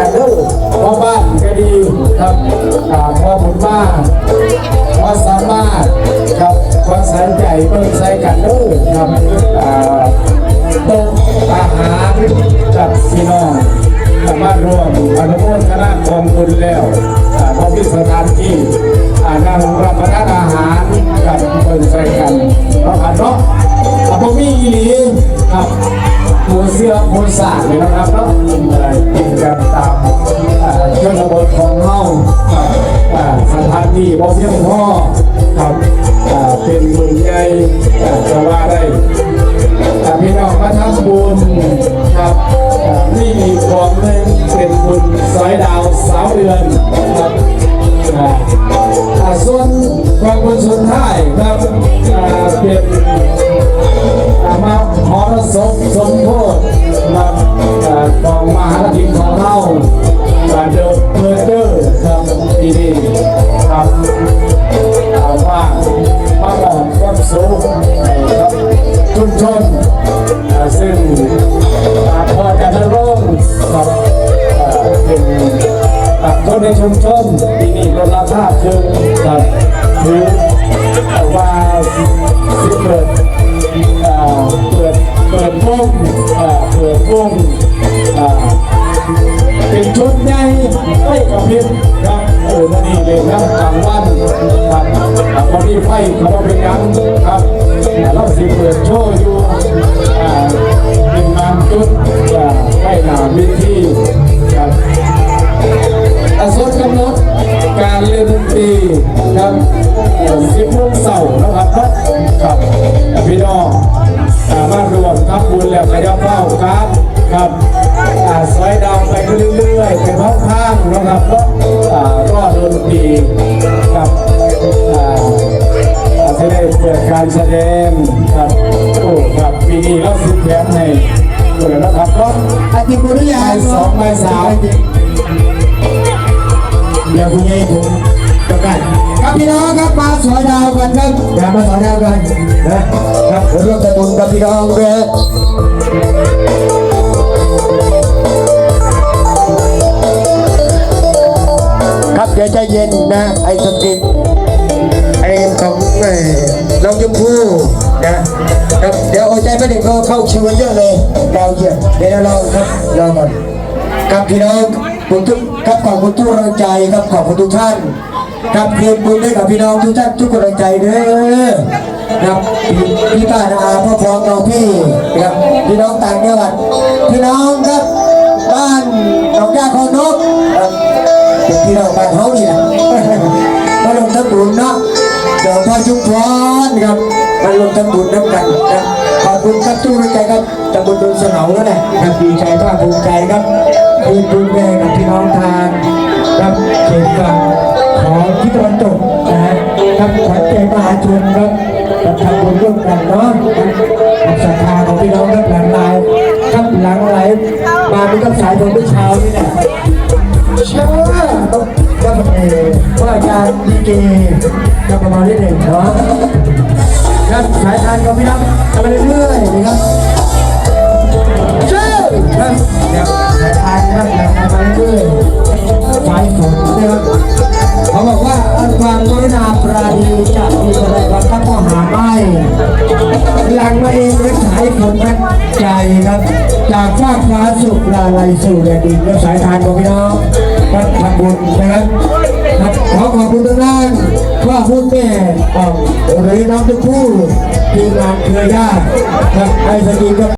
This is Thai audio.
กันเด้อพ่อบ้านก็ดีครับพ่อบุญบ้านพ่อสามารถครับพ่อใส่ใจเบิ่งใส่กันเด้อครับโต๊ะอาหารกับพี่น้องมารวมอนุโมทนากองบุญแล้วพอพิสถานที่นั่งรับประทานอาหารกับเบิ่งใส่กันเนาะครับเนาะพอมีอีหลีครับหมูเสื้อหมูสากเลยนะครับเนาะกินกันตามชนบทของเฮาสถานที่บ่เพียงพอครับเป็นบุญใหญ่จะว่าได้พี่น้องมาทำบุญครับนี่มีของหนึ่งเป็นบุญสอยดาวสาวเดือนครับส่วนความบุญสุดท้ายครับเป็นมาหอระศพสมโพธิของมหาวิทยาลัยของเราเดิมเพื่อเด้อครับที่นี่ครับว่ามาบอกความสุขครับชุมชนซึ่งพอจะได้ร่วมกับเป็นคนในชุมชนที่นี่ลดราคาคือครับคือว่าสิเปิดวงเป็นชุดใหญ่ไม่กับพิษครับนี่เลยครับกลางวันครับพอมีไฟเขาเป็นยังครับเราสิเปิดโชว์อยู่เป็นงานจุดใกล้หน้าวิธีครับส่วนกำหนดการเล่นดนตรีครับ10 โมงเช้านะครับครับพี่น้องมารวมทับบุญแล้วขยับเฝ้าครับสอยดาวไปเรื่อยๆไปพร้อมข้างนะครับรอดนตรีครับจะได้เปิดการแสดงครับโอ้ครับปีนี้เราสิแถมให้เปิดนะครับก็อาทิตย์บุรียา2 บ่าย 3เดี๋ยวคุณยายผมประกาศครับพี่น้องครับมาสอยดาวกันครับอย่ามาสอยดาวกันนะครับร่วมทำบุญกับพี่น้องด้วยครับเดี๋ยวใจเย็นนะไอ้สกินไอ้ของน้องยมพู่นะครับเดี๋ยวเอาใจไม่เด็กก็เข้าชิวเยอะเลยเราเยอะเดี๋ยวเราครับรอก่อนครับพี่น้องผมทุกครับขอบคุณทุกกำลังใจครับขอบคุณทุกท่านครับเรียนบุญด้วยกับพี่น้องทุกท่านทุกกำลังใจเด้อครับพี่ป้าอาพ่อพร้อมน้องพี่ครับพี่น้องต่างจังหวัดพี่น้องครับบ้านหนองยาคอนกครับพี่น้องบ้านเขาเนี่ยมาลงทั้งบุญเนาะเดี๋ยวพ่อชุมพรครับมาลงทั้งบุญน้ำกันนะขอบคุณครับทุกกำลังใจครับตำบลดงสนองแล้วนะครับดีใจภาคภูมิใจครับมีบุญแม่กับพี่น้องทางครับเขตฝั่งของทิศตะวันตกนะครับขวัญใจมหาชนครับทำบุญร่วมกันเนาะกับศรัทธาของพี่น้องครับหลังไหลครับหลังไหลมาเป็นกับสายฝนเมื่อเช้านี่แหละเชื่อต้องก็ว่าอาจารย์ดีเจก็ประมาณนี้เองเนาะครับสายทานของพี่น้องทำไปเรื่อยๆนะครับเชื่อครับสายทานครับทำไปเรื่อยๆสายฝนนะครับเขาบอกว่าอันความกรุณาปราณีจะมีอะไรบ้างครับก็หาไม่หลังมาเองเล็กสายฝนทักใจครับจากฟากฟ้าสุขลาลัยสู่แดนดินและสายทานของพี่น้องก็ทำบุญนะครับขอขอบคุณทุกท่านว่าคุณแม่หรือน้องทุกคู่ทีมงานเครือญาติไอ้สกีก็